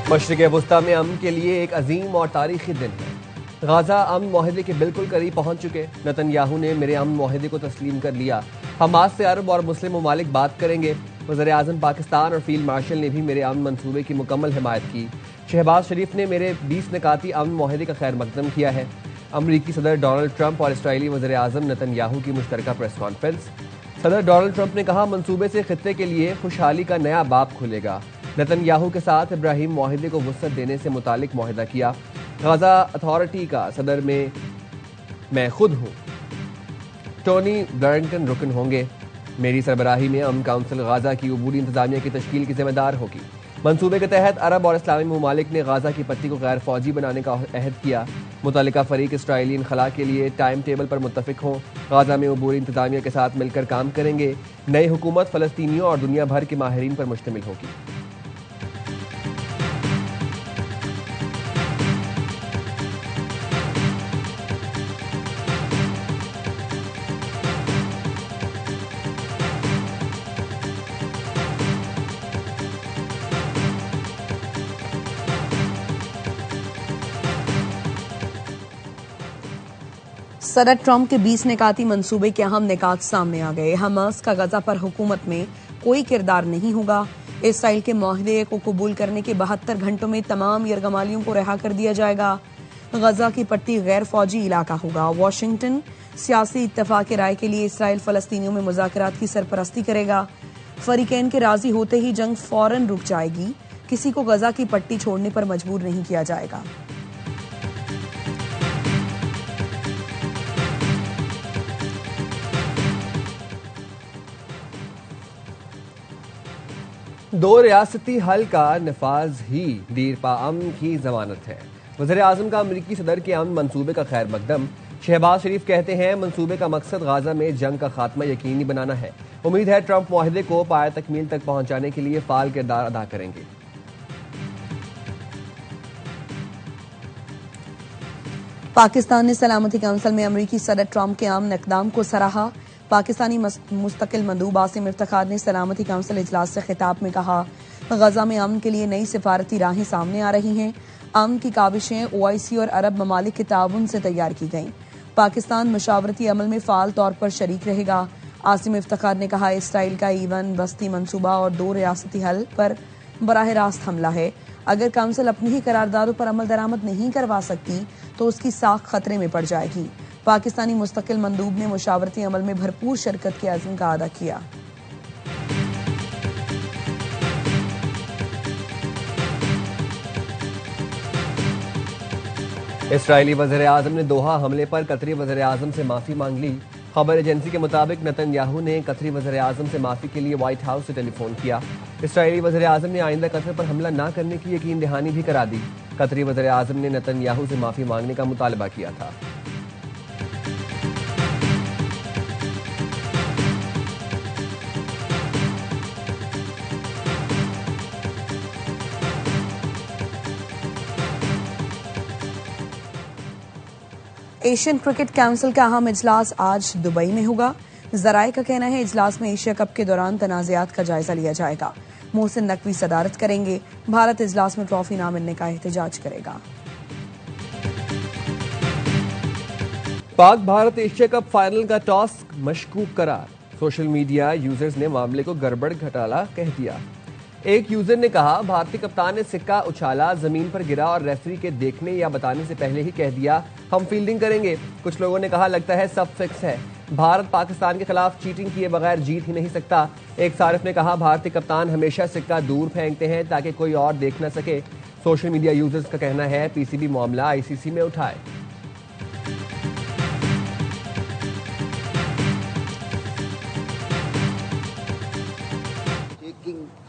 मशरिक़ वस्ता में अमन के लिए एक अजीम और तारीखी दिन है। गाजा अमन मुआहदे के बिल्कुल करीब पहुंच चुके। नेतन्याहू ने मेरे अमन मुआहदे को तस्लीम कर लिया। हमास से अरब और मुस्लिम ममालिक बात करेंगे। वज़ीर आज़म पाकिस्तान और फील्ड मार्शल ने भी मेरे अमन मंसूबे की मुकम्मल हिमायत की। शहबाज शरीफ ने मेरे 20 निकाती अमन मुआहदे का खैर मकदम किया है। अमरीकी सदर डोनाल्ड ट्रंप और इसराइली वज़ीर आज़म नेतन्याहू की मुश्तरका प्रेस कॉन्फ्रेंस। सदर डोनाल्ड ट्रंप ने कहा, मंसूबे से खित्ते के लिए खुशहाली का नया बाब खुलेगा। नेतन्याहू के साथ इब्राहिम मुआहदे को वुसअत देने से मुतालिक मुआहदा किया। गाजा अथॉरिटी का सदर में मैं खुद हूँ। टोनी ब्लिंकन रुकन होंगे। मेरी सरबराही में अमन काउंसिल गाजा की अबूरी इंतजामिया की तश्कील की जिम्मेदार होगी। मंसूबे के तहत अरब और इस्लामी ममालिक ने गाजा की पट्टी को गैर फौजी बनाने का अहद किया। मुतल्लिका फरीक इसराइली इनखला के लिए टाइम टेबल पर मुत्तफिक हों। गाजा में अबूरी इंतजामिया के साथ मिलकर काम करेंगे। नई हुकूमत फलस्तीनियों और दुनिया भर के माहिरीन पर मुश्तमिल होगी। सदर ट्रंप के 20 निकाती मंसूबे के अहम निकात सामने आ गए। हमास का गजा पर हुकूमत में कोई किरदार नहीं होगा। इसराइल के मुआहदे को कबूल करने के 72 घंटों में तमाम यरगमालियों को रिहा कर दिया जाएगा। गजा की पट्टी गैर फौजी इलाका होगा। वाशिंगटन सियासी इत्तफाक राय के लिए इसराइल फलस्तीनियों में मुज़ाकरात की सरपरस्ती करेगा। फरीकैन के राजी होते ही जंग फौरन रुक जाएगी। किसी को गजा की पट्टी छोड़ने पर मजबूर नहीं किया जाएगा। दो रियासती हल का नफाज ही दीरपा अमन की जमानत है। वज़ीर आज़म का अमरीकी सदर के अमन मंसूबे का खैर मकदम। शहबाज शरीफ कहते हैं, मंसूबे का मकसद गाजा में जंग का खात्मा यकीनी बनाना है। उम्मीद है ट्रंप मुआहदे को पाया तकमील तक पहुंचाने के लिए फाल किरदार अदा करेंगे। पाकिस्तान ने सलामती काउंसिल में अमरीकी सदर ट्रंप के अमन इक़दाम को सराहा। पाकिस्तानी मुस्तकिल मंदूब आसिम इफ्तिखार ने सलामती काउंसिल इजलास से खिताब में कहा, गजा में अमन के लिए नई सिफारती राहें सामने आ रही हैं। अमन की काविशें OIC और अरब ममालिक के ताउन से तैयार की गईं। पाकिस्तान मशावरती अमल में फाल तौर पर शरीक रहेगा। आसिम इफ्तिखार ने कहा, इसराइल का ईवन बस्ती मंसूबा और दो रियासती हल पर बराह रास्त हमला है। अगर काउंसिल अपनी ही करारदादों पर अमल दरामद नहीं करवा सकती तो उसकी साख खतरे में पड़ जाएगी। पाकिस्तानी मुस्तकिल मंदूब ने मुशावरती अमल में भरपूर शिरकत के अज़्म का अदा किया। इसराइली वज़ीर आज़म ने दोहा हमले पर कतरी वज़ीर आज़म से माफी मांग ली। खबर एजेंसी के मुताबिक नेतन्याहू ने कतरी वज़ीर आज़म से माफी के लिए व्हाइट हाउस से टेलीफोन किया। इसराइली वज़ीर आज़म ने आइंदा कतर पर हमला न करने की यकीन दहानी भी करा दी। कतरी वज़ीर आज़म ने नेतन्याहू से माफी मांगने का मुतालबा किया था। एशियन क्रिकेट काउंसिल का अहम इजलास आज दुबई में होगा। जराये का कहना है, इजलास में एशिया कप के दौरान तनाज़ात का जायजा लिया जाएगा। मोहसिन नकवी सदारत करेंगे। भारत इजलास में ट्रॉफी न मिलने का एहतजाज करेगा। Pak Bharat Asia cup final का टॉस मशकूक करार। सोशल मीडिया यूजर्स ने मामले को गड़बड़ घोटाला कह दिया। एक यूजर ने कहा, भारतीय कप्तान ने सिक्का उछाला, जमीन पर गिरा और रेफरी के देखने या बताने से पहले ही कह दिया हम फील्डिंग करेंगे। कुछ लोगों ने कहा, लगता है सब फिक्स है। भारत पाकिस्तान के खिलाफ चीटिंग किए बगैर जीत ही नहीं सकता। एक सारिफ ने कहा, भारतीय कप्तान हमेशा सिक्का दूर फेंकते हैं ताकि कोई और देख न सके। सोशल मीडिया यूजर्स का कहना है, PCB मामला ICC में उठाए।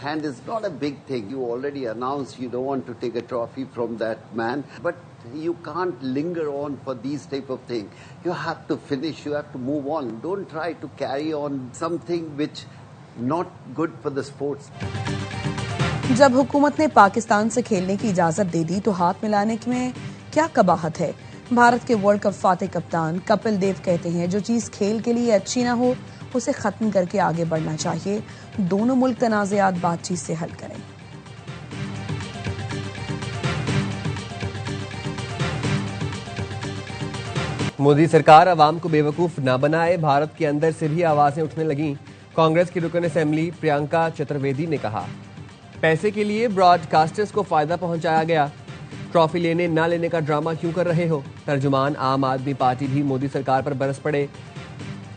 Hand is not a big thing. You already announced you don't want to take a trophy from that man, but you can't linger on for these type of things. You have to finish, you have to move on. Don't try to carry on something which not good for the sports. जब हुकूमत ने पाकिस्तान से खेलने की इजाजत दे दी तो हाथ मिलाने में क्या कबाहत है। भारत के वर्ल्ड कप फातेह कप्तान कपिल देव कहते हैं, जो चीज खेल के लिए अच्छी ना हो उसे खत्म करके आगे बढ़ना चाहिए। दोनों मुल्क तनाज़ात बातचीत से हल करें। मोदी सरकार अवाम को बेवकूफ न बनाए, भारत के अंदर से भी आवाजें उठने लगीं। कांग्रेस की रुकन असेंबली प्रियंका चतुर्वेदी ने कहा, पैसे के लिए ब्रॉडकास्टर्स को फायदा पहुंचाया गया, ट्रॉफी लेने न लेने का ड्रामा क्यों कर रहे हो। तर्जुमान आम आदमी पार्टी भी मोदी सरकार पर बरस पड़े।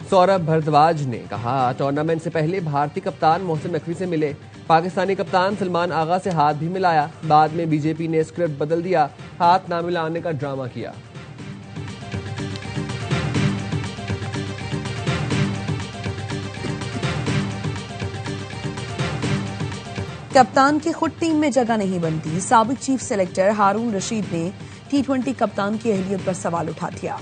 सौरभ भारद्वाज ने कहा, टूर्नामेंट से पहले भारतीय कप्तान मोहसिन नकवी से मिले, पाकिस्तानी कप्तान सलमान आगा से हाथ भी मिलाया, बाद में बीजेपी ने स्क्रिप्ट बदल दिया, हाथ ना मिलाने का ड्रामा किया। कप्तान की खुद टीम में जगह नहीं बनती, साबिक चीफ सेलेक्टर हारून रशीद ने T20 कप्तान की अहलियत पर सवाल उठा दिया।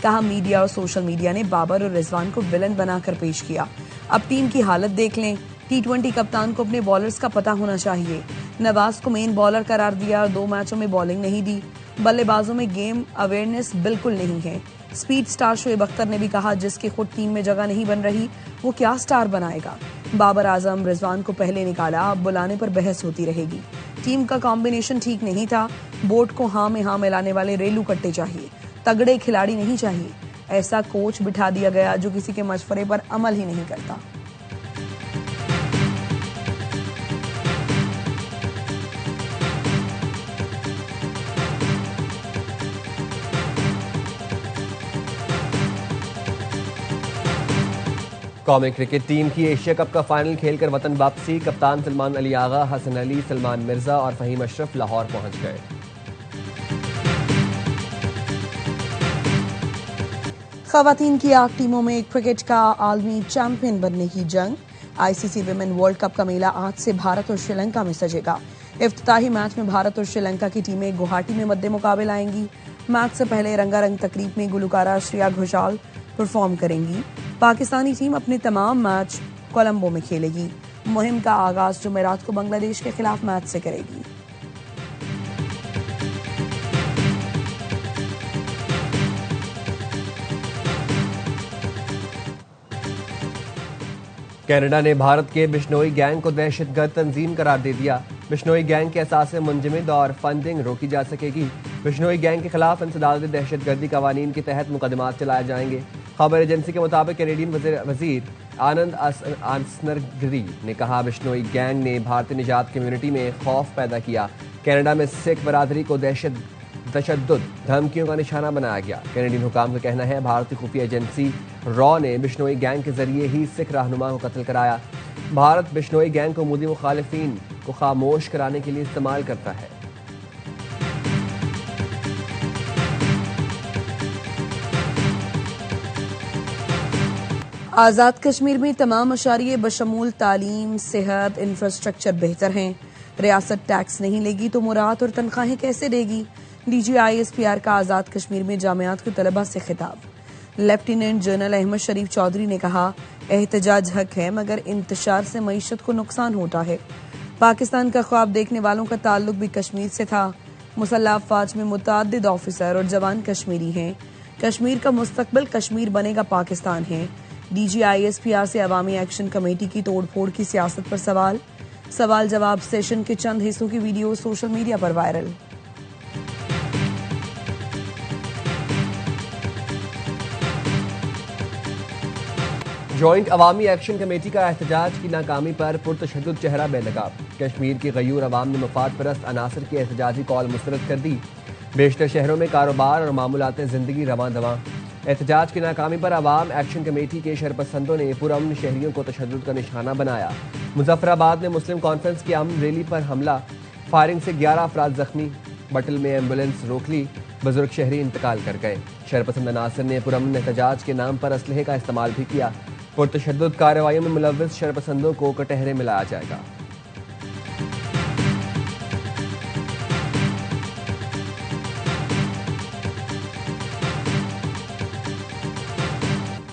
कहा, मीडिया और सोशल मीडिया ने बाबर और रिजवान को विलन बनाकर पेश किया। अब टीम की हालत देख लें। T20 कप्तान को अपने बॉलर्स का पता होना चाहिए। नवाज को मेन बॉलर करार दिया और 2 मैचों में बॉलिंग नहीं दी। बल्लेबाजों में गेम अवेयरनेस बिल्कुल नहीं है। स्पीड स्टार शोएब अख्तर ने भी कहा, जिसकी खुद टीम में जगह नहीं बन रही वो क्या स्टार बनाएगा। बाबर आजम रिजवान को पहले निकाला, अब बुलाने पर बहस होती रहेगी। टीम का कॉम्बिनेशन ठीक नहीं था। बोर्ड को हाँ में हाँ मिलाने वाले रेलू कट्टे चाहिए, तगड़े खिलाड़ी नहीं चाहिए। ऐसा कोच बिठा दिया गया जो किसी के मशवरे पर अमल ही नहीं करता। कौमी क्रिकेट टीम की एशिया कप का फाइनल खेलकर वतन वापसी। कप्तान सलमान अली आगा, हसन अली, सलमान मिर्जा और फहीम अशरफ लाहौर पहुंच गए। खवातीन की 8 टीमों में क्रिकेट का आलमी चैंपियन बनने की जंग। आईसीसी विमेन वर्ल्ड कप का मेला आज से भारत और श्रीलंका में सजेगा। इफ्तिताही मैच में भारत और श्रीलंका की टीमें गुवाहाटी में मद्दे मुकाबले आएंगी। मैच से पहले रंगारंग तकरीब में गुलकारा श्रेया घोषाल परफॉर्म करेंगी। पाकिस्तानी टीम अपने तमाम मैच कोलंबो में खेलेगी। मुहिम का आगाज जुमेरात को बांग्लादेश के खिलाफ मैच से करेगी। कनाडा ने भारत के बिश्नोई गैंग को दहशतगर्द तंजीम करार दे दिया। बिश्नोई गैंग के असासे मुंजमद और फंडिंग रोकी जा सकेगी। बिश्नोई गैंग के खिलाफ इंसदाद दहशतगर्दी कवानीन के तहत मुकदमात चलाए जाएंगे। खबर एजेंसी के मुताबिक कैनेडियन वजीर आनंद आसनरगिरी ने कहा, बिश्नोई गैंग ने भारतीय निजात कम्युनिटी में खौफ पैदा किया। कनाडा में सिख बरादरी को तशद्दुद धमकियों का निशाना बनाया गया। कैनेडियन हुकाम का कहना है, भारतीय खुफिया एजेंसी रॉ ने बिश्नोई गैंग के जरिए ही सिख रहनुमा को कत्ल कराया। भारत बिश्नोई गैंग को मोदी मुखालिफिन को खामोश कराने के लिए इस्तेमाल करता है। आज़ाद कश्मीर में तमाम अशारिये बशमूल तालीम, सेहत, इंफ्रास्ट्रक्चर बेहतर हैं। रियासत टैक्स नहीं लेगी तो मुराद और तनख्वाहें कैसे देगी। DGISPR का आज़ाद कश्मीर में जामियात के तलबा से खिताब। लेफ्टिनेंट जनरल अहमद शरीफ चौधरी ने कहा, एहतजाज हक है मगर इंतशार से मईशत को नुकसान होता है। पाकिस्तान का ख्वाब देखने वालों का ताल्लुक भी कश्मीर से था। मुसल्लह अफवाज में मुतअद्दिद ऑफिसर और जवान कश्मीरी हैं। कश्मीर का मुस्तकबिल कश्मीर बनेगा पाकिस्तान है। DGISPR से अवामी एक्शन कमेटी की तोड़फोड़ की सियासत पर सवाल जवाब सेशन के चंद हिस्सों की वीडियो सोशल मीडिया पर वायरल। जॉइंट अवामी एक्शन कमेटी का एहतजाज की नाकामी पर पुरतशद्दुद चेहरा बेनकाब। कश्मीर के गयूर अवाम ने मफाद परस्त अनासर की एहतजाजी कॉल मुस्तरद कर दी। बेशतर शहरों में कारोबार और मामूलात जिंदगी रवां दवां। एहतजाज की नाकामी पर अवाम एक्शन कमेटी के शरपसंदों ने पुरअमन शहरियों को तशद्दुद का निशाना बनाया। मुजफ्फराबाद में मुस्लिम कॉन्फ्रेंस की अमन रैली पर हमला, फायरिंग से 11 अफराद जख्मी। बटल में एम्बुलेंस रोक ली, बुजुर्ग शहरी इंतकाल कर गए। शरपसंद अनासर ने पुरअमन एहतजाज के नाम पर असलहे का इस्तेमाल भी किया। पुरतशद्दुद कार्रवाइयों में मुलव्विस शरपसंदों को कटहरे में लाया जाएगा।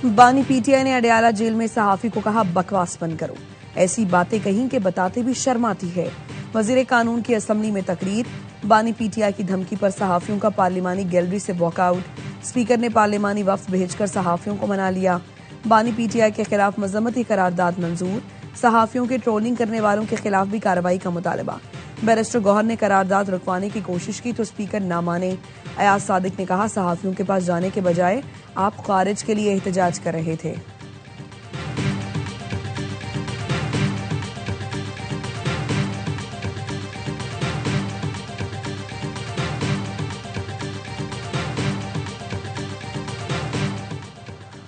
बानी PTI ने अडयाला जेल में सहाफी को कहा, बकवास बंद करो। ऐसी बातें कहीं के बताते भी शर्म आती है। वजीर कानून की असेंबली में तकरीर। बानी PTI की धमकी पर सहाफियों का पार्लिमानी गैलरी से वॉकआउट। स्पीकर ने पार्लिमानी वफ्द भेजकर सहाफियों को मना लिया। बानी PTI के खिलाफ मजम्मती करारदाद मंजूर। सहाफियों के ट्रोलिंग करने वालों के खिलाफ भी कार्रवाई का मुतालबा। बैरिस्टर गौहर ने करारदाद रुकवाने की कोशिश की तो स्पीकर ना माने। अयाज सादिक ने कहा, सहाफियों के पास जाने के बजाय आप खारिज के लिए एहतजाज कर रहे थे।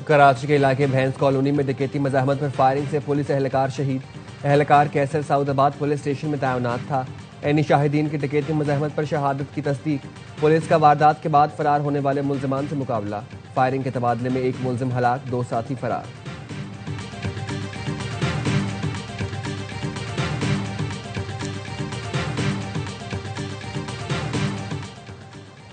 कराची के इलाके भैंस कॉलोनी में डकैती मज़ाहमत पर फायरिंग से पुलिस एहलकार शहीद। एहलकार कैसर सऊदाबाद पुलिस स्टेशन में तैनात था। एनी शाहिदीन की डकैती मज़ाहमत पर शहादत की तस्दीक। पुलिस का वारदात के बाद फरार होने वाले मुलजमान से मुकाबला। फायरिंग के तबादले में एक मुलजिम हलाक, 2 साथी फरार।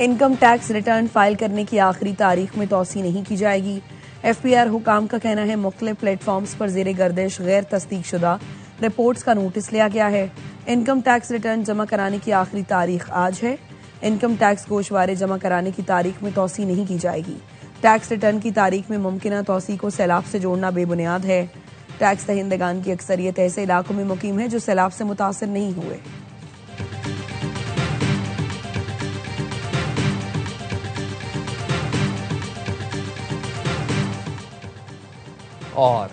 इनकम टैक्स रिटर्न फाइल करने की आखिरी तारीख में तौसी नहीं की जाएगी। FPR हुकाम का कहना है, मुख्तलिफ प्लेटफॉर्म्स पर जेर गर्दिश गैर तस्दीक शुदा रिपोर्ट्स का नोटिस लिया गया है। इनकम टैक्स रिटर्न जमा कराने की आखिरी तारीख आज है। इनकम टैक्स गोशवारे जमा कराने की तारीख में तौसी नहीं की जाएगी। टैक्स रिटर्न की तारीख में मुमकिन तौसी को सैलाब से जोड़ना बेबुनियाद है। टैक्स दहिंदगान की अक्सरियत ऐसे इलाकों में मुकीम है जो सैलाब से मुतासिर नहीं हुए। और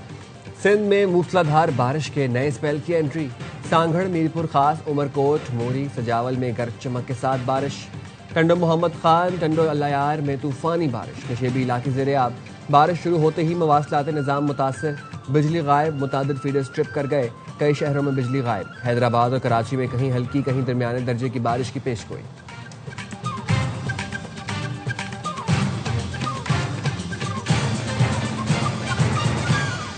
सिंध में मूसलाधार बारिश के नए स्पेल की एंट्री। सांगड़, मीरपुर खास, उमरकोट, मोरी, सजावल में गरज चमक के साथ बारिश। टंडो मोहम्मद खान, टंडो अल्लायार में तूफानी बारिश। नशेबी इलाके ज़ेरे-आब। बारिश शुरू होते ही मवासलात निज़ाम मुतासर। बिजली गायब, मुतादिद फीडर्स ट्रिप कर गए। कई शहरों में बिजली गायब। हैदराबाद और कराची में कहीं हल्की कहीं दरमियाने दर्जे की बारिश की पेशगोई।